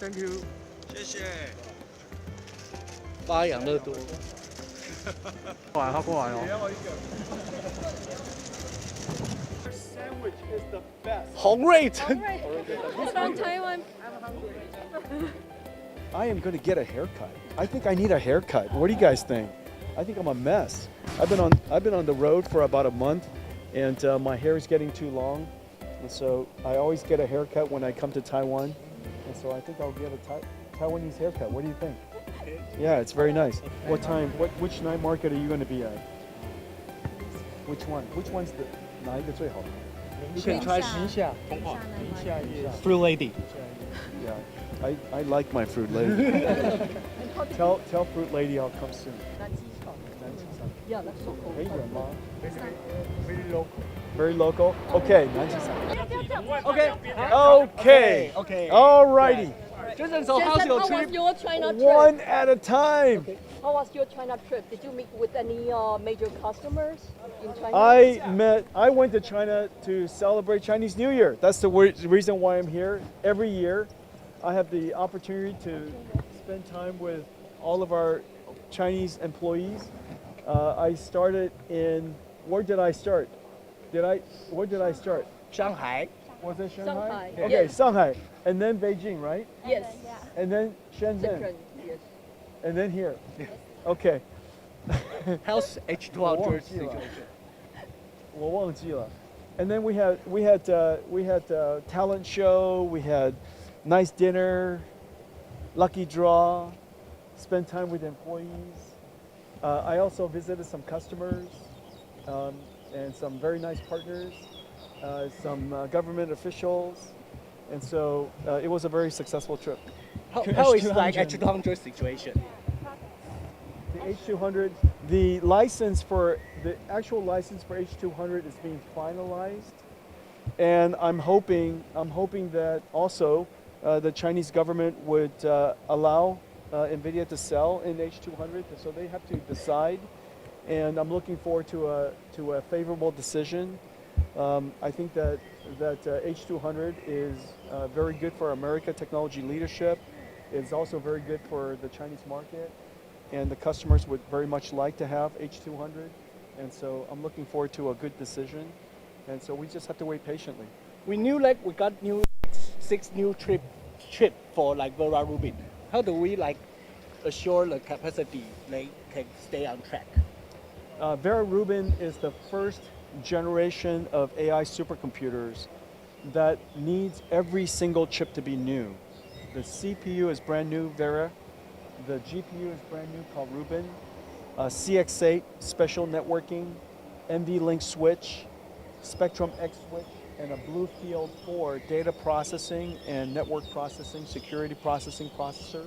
Thank you。谢谢。发养乐多。过来，他过来哦。Sandwich is the best. 洪瑞珍。 From Taiwan. I am going to get a haircut. I think I need a haircut. What do you guys think? I think I'm a mess. I've been on the road for about a month, and my hair is getting too long, and so I always get a haircut when I come to Taiwan, and so I think I'll get a Taiwanese haircut. What do you think? Yeah, it's very nice. What time? Which night market are you going to be at? Which one? Which one's the 哪一个最好? You can try 宁夏 Fruit Lady. Yeah, I like my fruit lady. tell fruit lady I'll come soon. Yeah, that's so cool. 很远吗? Very local. Very local. Okay, 南极山. Okay. All righty. Jensen, so how's your trip? Your China trip? One at a time. Okay. How was your China trip? Did you meet with any major customers in China? I went to China to celebrate Chinese New Year. That's the reason why I'm here. Every year, I have the opportunity to spend time with all of our Chinese employees. I started in, where did I start? Where did I start? Shanghai. Was it Shanghai? Shanghai, Okay, yes. Shanghai. And then Beijing, right? Yes. And then Shenzhen. Different. Yes. And then here. Okay. How's H200 situation? 我忘记了. And then we had talent show, we had nice dinner, lucky draw, spend time with employees. I also visited some customers and some very nice partners, some government officials, and so it was a very successful trip. How is like H200 situation? The H200, the actual license for H200 is being finalized, and I'm hoping that also the Chinese government would allow NVIDIA to sell in H200, so they have to decide, and I'm looking forward to a favorable decision. I think that H200 is very good for America technology leadership. It's also very good for the Chinese market, and the customers would very much like to have H200, and so I'm looking forward to a good decision, and so we just have to wait patiently. We knew we got 6 new chip for Vera Rubin. How do we assure the capacity they can stay on track? Vera Rubin is the first generation of AI supercomputers that needs every single chip to be new. The CPU is brand new, Vera. The GPU is brand new, called Rubin. CX8, special networking, NVLink switch, Spectrum X switch, and a Bluefield 4 data processing and network processing, security processing processor.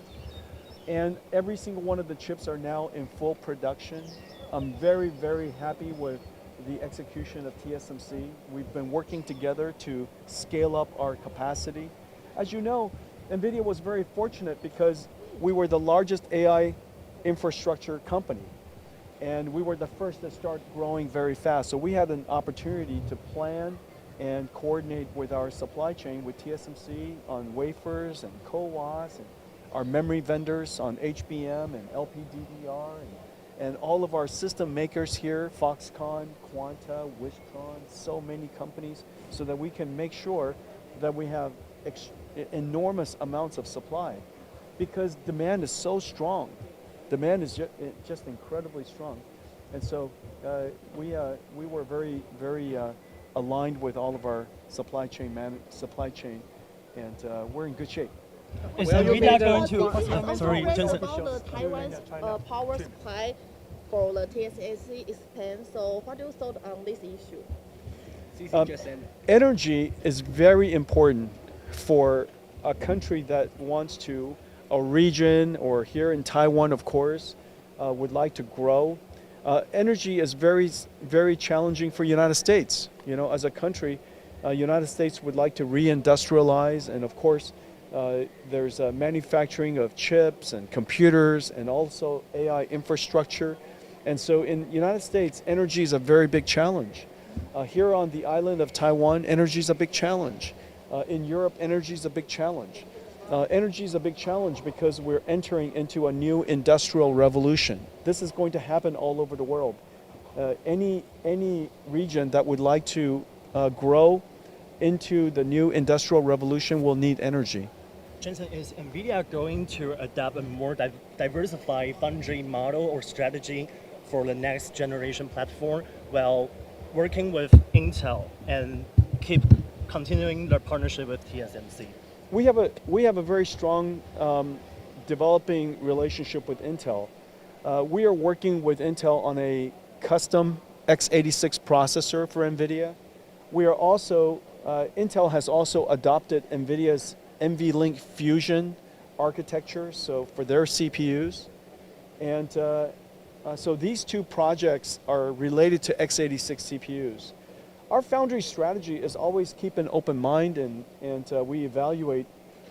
And every single one of the chips are now in full production. I'm very, very happy with the execution of TSMC. We've been working together to scale up our capacity. As you know, NVIDIA was very fortunate because we were the largest AI infrastructure company, and we were the first to start growing very fast. So we had an opportunity to plan and coordinate with our supply chain with TSMC on wafers and CoWoS, and our memory vendors on HBM and LPDDR, and all of our system makers here, Foxconn, Quanta, Wistron, so many companies, so that we can make sure that we have enormous amounts of supply, because demand is so strong. Demand is just incredibly strong, and so we were very, very aligned with all of our supply chain, and we're in good shape. Is NVIDIA going to? Sorry, Jensen. About the Taiwan's power supply for the TSMC expand. So, what do you thought on this issue? Energy is very important for a country that wants to, a region, or here in Taiwan, of course, would like to grow. Energy is very, very challenging for United States. You know, as a country, United States would like to reindustrialize, and of course, there's manufacturing of chips and computers and also AI infrastructure. And so in the United States, energy is a very big challenge. Here on the island of Taiwan, energy is a big challenge. In Europe, energy is a big challenge. Energy is a big challenge because we're entering into a new industrial revolution. This is going to happen all over the world. Any region that would like to grow into the new industrial revolution will need energy. Jensen, is NVIDIA going to adopt a more diversified foundry model or strategy for the next generation platform while working with Intel and keep continuing their partnership with TSMC? We have a very strong developing relationship with Intel. We are working with Intel on a custom x86 processor for NVIDIA. We are also, Intel has also adopted NVIDIA's NVLink Fusion architecture, so for their CPUs. And so these two projects are related to x86 CPUs. Our foundry strategy is always keep an open mind and we evaluate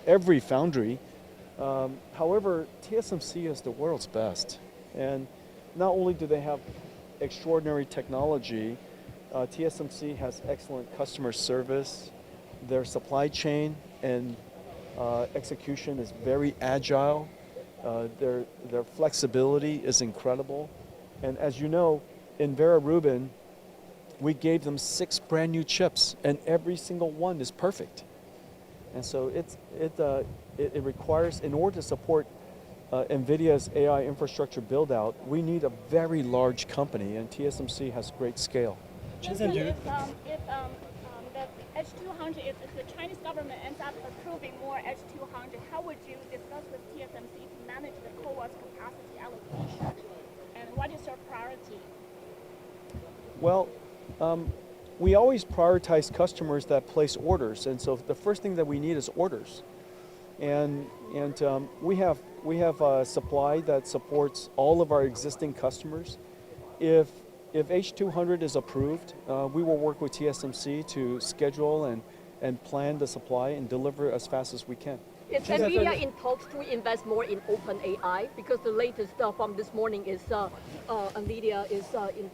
every foundry. However, TSMC is the world's best. And not only do they have extraordinary technology, TSMC has excellent customer service. Their supply chain and execution is very agile. Their flexibility is incredible. And as you know, in Vera Rubin, we gave them 6 brand new chips, and every single one is perfect. And so it requires, in order to support NVIDIA's AI infrastructure build out, we need a very large company, and TSMC has great scale. Jensen, do you- If the H200, if the Chinese government ends up approving more H200, how would you discuss with TSMC to manage the CoWoS capacity allocation? And what is your priority? Well, we always prioritize customers that place orders, and so the first thing that we need is orders. And we have a supply that supports all of our existing customers. If H200 is approved, we will work with TSMC to schedule and plan the supply and deliver as fast as we can. Is NVIDIA in talks to invest more in OpenAI? Because the latest from this morning is NVIDIA is in.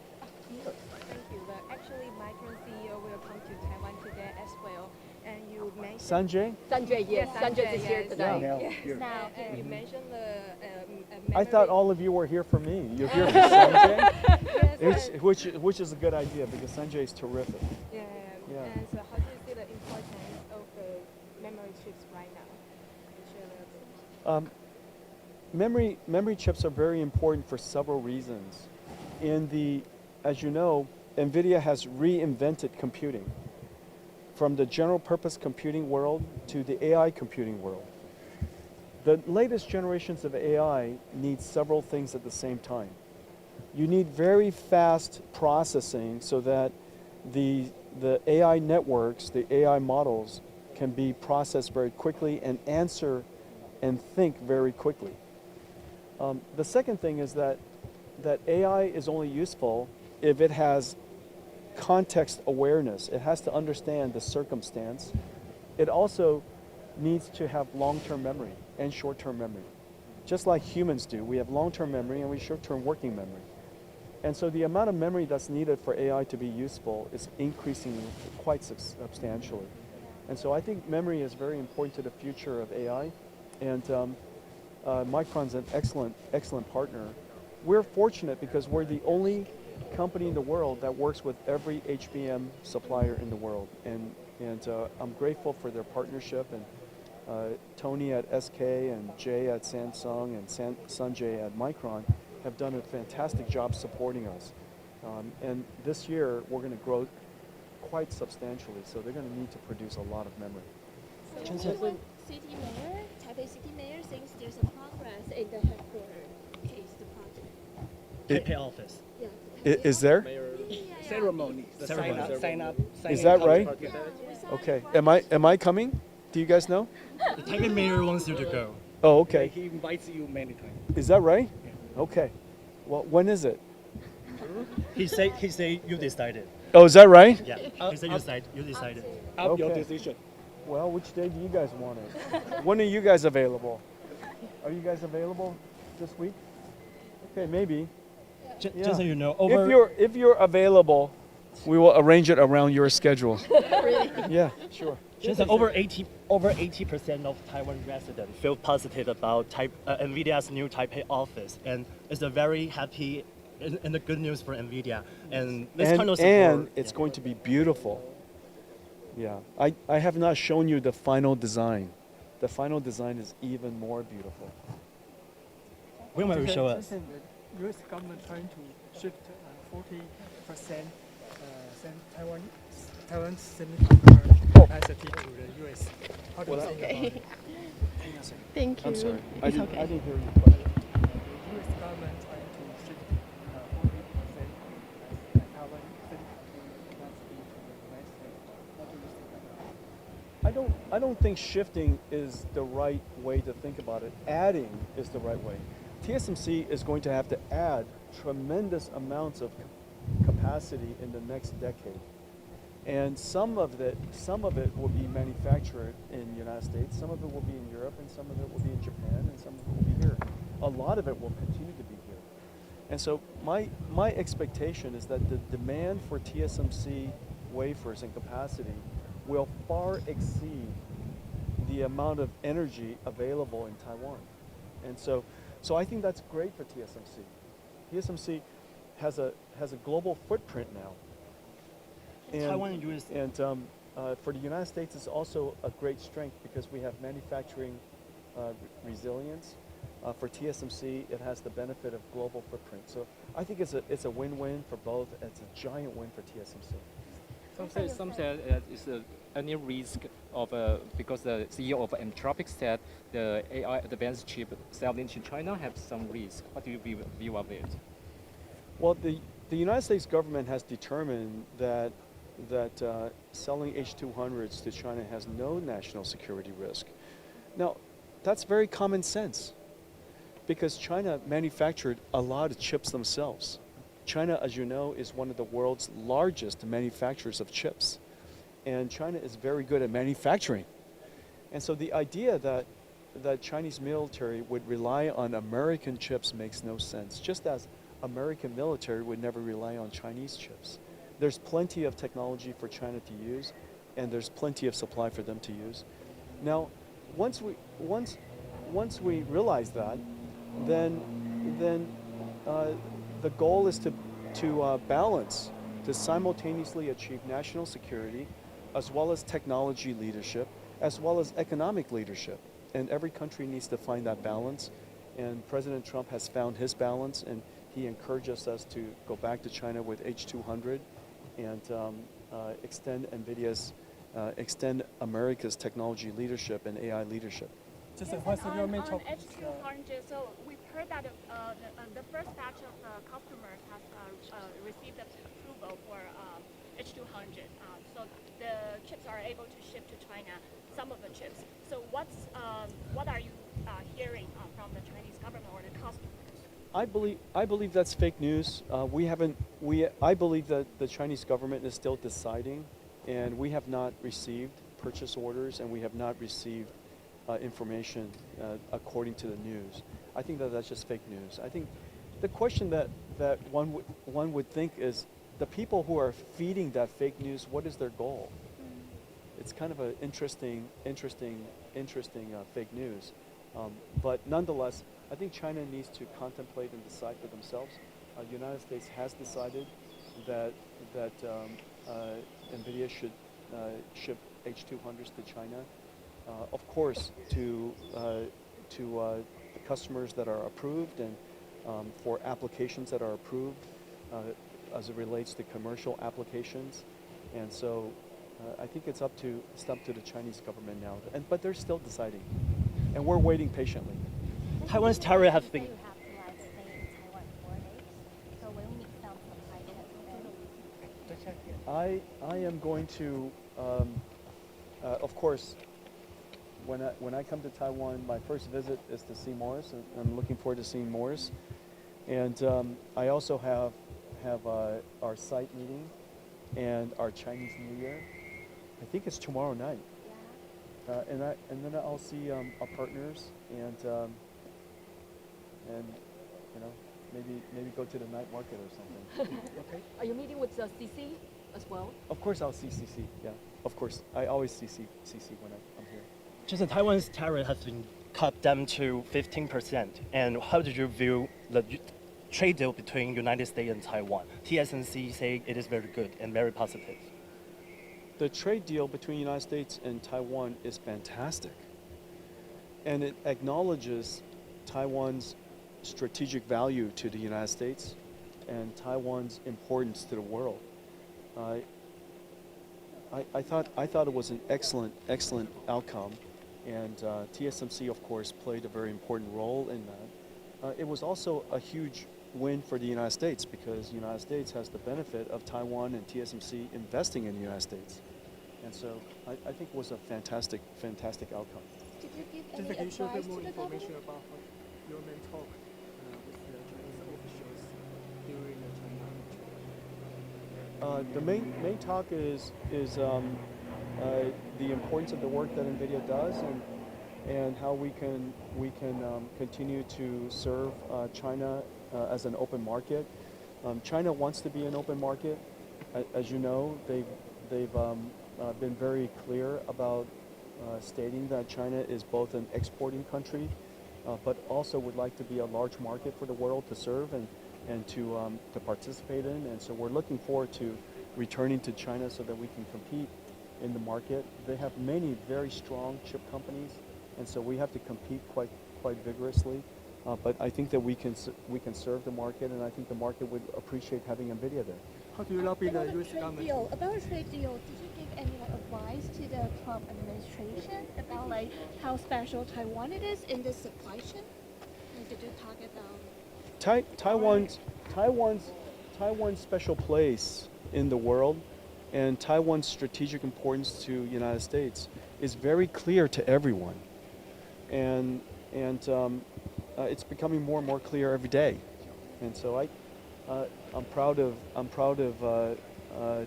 Thank you. But actually, my current CEO will come to Taiwan today as well. And you mentioned Sanjay? Sanjay, yes, Sanjay is here yes. today. Yeah. Now, and you mentioned the I thought all of you were here for me. You're here for Sanjay, yes, which is a good idea because Sanjay is terrific. yeah. And so, how do you see the importance of the memory chips right now? Can you share a little bit? Memory chips are very important for several reasons. As you know, NVIDIA has reinvented computing from the general purpose computing world to the AI computing world. The latest generations of AI need several things at the same time. You need very fast processing so that the AI networks, the AI models can be processed very quickly and answer and think very quickly. The second thing is that AI is only useful if it has context awareness. It has to understand the circumstance. It also needs to have long-term memory and short-term memory. Just like humans do, we have long-term memory and we short-term working memory. And so the amount of memory that's needed for AI to be useful is increasing quite substantially. And so I think memory is very important to the future of AI. And Micron's an excellent partner. We're fortunate because we're the only company in the world that works with every HBM supplier in the world. And I'm grateful for their partnership. And Tony at SK and Jay at Samsung and Sanjay at Micron have done a fantastic job supporting us. And this year, we're going to grow quite substantially, so they're going to need to produce a lot of memory. So Taiwan City Mayor, Taipei City Mayor thinks there's a progress in the headquarters case, the project. Taipei office. Yeah. Is there? Ceremony. The Ceremony. sign up. Is that right? Yeah, we saw Okay. the project. Am I coming? Do you guys know? The Taipei mayor wants you to go. Oh, okay. He invites you many times. Is that right? Okay. Well, when is it? He say you decided. Oh, is that right? Yeah. He said you decided. Up your Okay. decision. Well, which day do you guys want it? When are you guys available? Are you guys available this week? Okay, maybe. Just Yeah. so you know, over If you're available, we will arrange it around your schedule. Yeah, sure. Just over 80% of Taiwan residents feel positive about NVIDIA's new Taipei office, and it's a very happy and a good news for NVIDIA. And this kind of support, and it's going to be beautiful. Yeah, I have not shown you the final design. The final design is even more beautiful. When will you show us? The U.S. government trying to shift 40% Taiwan's semiconductor capacity to the U.S. How do you think about it? Thank you. I'm sorry, I It's didn't okay. hear your question. The U.S. government trying to shift 40% Taiwan semiconductor capacity to the United States. What do you think about it? I don't think shifting is the right way to think about it. Adding is the right way. TSMC is going to have to add tremendous amounts of capacity in the next decade. And some of it will be manufactured in the United States, some of it will be in Europe, and some of it will be in Japan, and some of it will be here. A lot of it will continue to be here. And so my expectation is that the demand for TSMC wafers and capacity will far exceed the amount of energy available in Taiwan. And so I think that's great for TSMC. TSMC has a global footprint now. And, Taiwan and US. And for the United States, it's also a great strength because we have manufacturing resilience. For TSMC, it has the benefit of global footprint. So I think it's a win-win for both. It's a giant win for TSMC. Some said it's any risk of because the CEO of Entropic said the AI advanced chip selling to China have some risk. What do you view of it? Well, the United States government has determined that selling H200s to China has no national security risk. Now, that's very common sense because China manufactured a lot of chips themselves. China, as you know, is one of the world's largest manufacturers of chips. And China is very good at manufacturing. And so the idea that Chinese military would rely on American chips makes no sense, just as American military would never rely on Chinese chips. There's plenty of technology for China to use, and there's plenty of supply for them to use. Now, once we realize that, then the goal is to balance, to simultaneously achieve national security, as well as technology leadership, as well as economic leadership. And every country needs to find that balance. And President Trump has found his balance, and he encourages us to go back to China with H200 and extend America's technology leadership and AI leadership. Just Yes, what's your on main topic? H200, so we've heard that the first batch of customers has received approval for H200. So the chips are able to ship to China, some of the chips. So what are you hearing from the Chinese government or the customers? I believe that's fake news. I believe that the Chinese government is still deciding, and we have not received purchase orders, and we have not received information according to the news. I think that that's just fake news. I think the question that one would think is the people who are feeding that fake news, what is their goal? It's kind of an interesting fake news. But nonetheless, I think China needs to contemplate and decide for themselves. The United States has decided that NVIDIA should ship H200s to China. Of course, to the customers that are approved and for applications that are approved as it relates to commercial applications. And so I think it's up to the Chinese government now. But they're still deciding, and we're waiting patiently. Taiwan's tariff have been. You have to like stay in Taiwan 4 days, so we'll need some supply chain. I am going to, of course, when I come to Taiwan, my first visit is to see Morris, and I'm looking forward to seeing Morris. And I also have our site meeting and our Chinese New Year. I think it's tomorrow night. And then I'll see our partners and maybe go to the night market or something. Okay. Are you meeting with CC as well? Of course, I'll see CC. Yeah. of course, I always CC when I'm here. Just Taiwan's tariff has been cut down to 15%. And how did you view the trade deal between United States and Taiwan? TSMC say it is very good and very positive. The trade deal between the United States and Taiwan is fantastic. And it acknowledges Taiwan's strategic value to the United States and Taiwan's importance to the world. I thought it was an excellent outcome, and TSMC, of course, played a very important role in that. It was also a huge win for the United States because the United States has the benefit of Taiwan and TSMC investing in the United States. And so I think it was a fantastic outcome. Did you give Just any can you share a bit advice more to the information government? about your main talk with the Chinese officials during the China trip? The main talk is the importance of the work that NVIDIA does and how we can continue to serve China as an open market. China wants to be an open market. As you know, they've been very clear about stating that China is both an exporting country, but also would like to be a large market for the world to serve and to participate in. And so we're looking forward to returning to China so that we can compete in the market. They have many very strong chip companies, and so we have to compete quite vigorously. But I think that we can serve the market, and I think the market would appreciate having NVIDIA there. How do you lobby the About US trade government? deal, about a trade deal, did you give any advice to the Trump administration about like how special Taiwan it is in the supply chain? Like, did you talk about? Taiwan's special place in the world and Taiwan's strategic importance to the United States is very clear to everyone, and it's becoming more and more clear every day. And so I'm proud of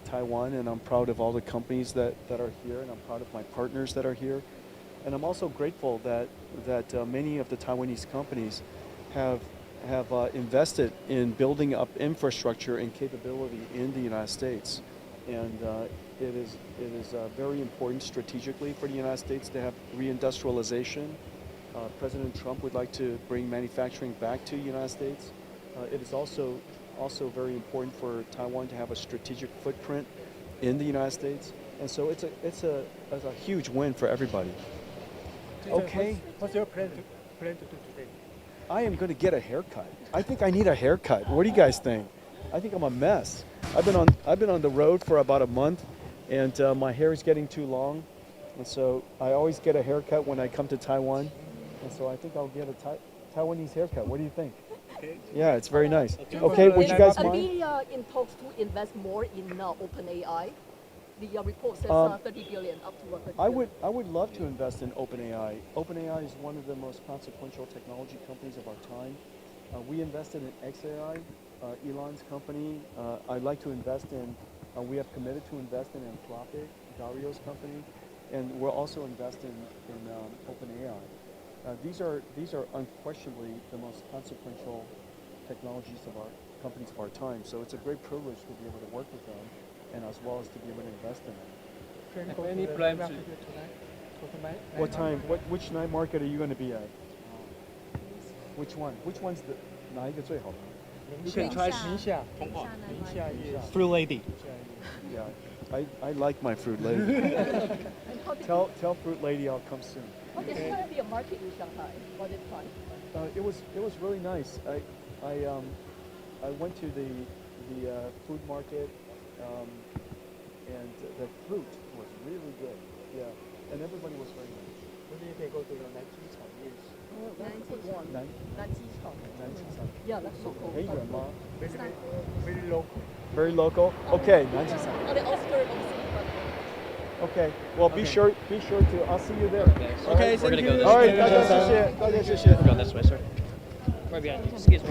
Taiwan, and I'm proud of all the companies that are here, and I'm proud of my partners that are here, and I'm also grateful that many of the Taiwanese companies have invested in building up infrastructure and capability in the United States, and it is very important strategically for the United States to have reindustrialization. President Trump would like to bring manufacturing back to the United States. It is also very important for Taiwan to have a strategic footprint in the United States, and so it's a huge win for everybody. Okay. What's your plan to do today? I am going to get a haircut. I think I need a haircut. What do you guys think? I think I'm a mess. I've been on the road for about a month, and my hair is getting too long, and so I always get a haircut when I come to Taiwan, and so I think I'll get a Taiwanese haircut. What do you think? Okay. Yeah, it's very nice. Okay, would you guys mind? NVIDIA in talks to invest more in OpenAI. The report says 30 billion, up to 30 billion. I would love to invest in OpenAI. OpenAI is one of the most consequential technology companies of our time. We invested in XAI, Elon's company. I'd like to invest in. We have committed to invest in Anthropic, Dario's company, and we're also investing in OpenAI. These are unquestionably the most consequential technologies of our companies of our time. So it's a great privilege to be able to work with them, and as well as to be able to invest in them. Can you go Any to the plans market to- tonight? Go to night What time? market? Which night market are you going to be at? Which one? Which one's the 哪一个最好? You can try 宁夏. 宁夏那宁夏夜市. Fruit Lady. Yeah, I like my Fruit Lady. tell Fruit Lady I'll come soon. Oh, there's going to be a market in Shanghai for this time. It was really nice. I went to the food market, and the fruit was really good. Yeah, and everybody was very nice. Maybe you can go to the 南机场夜市. Yeah, that's so cool. 很远吗? Very local. Very local. Okay, 南机场. On the outskirts of the city, but Okay. Well, be sure to. I'll see you there. Okay, We're gonna go this All way. right, 大家谢谢，大家谢谢。We're going this way, sir. Right behind you. Excuse me.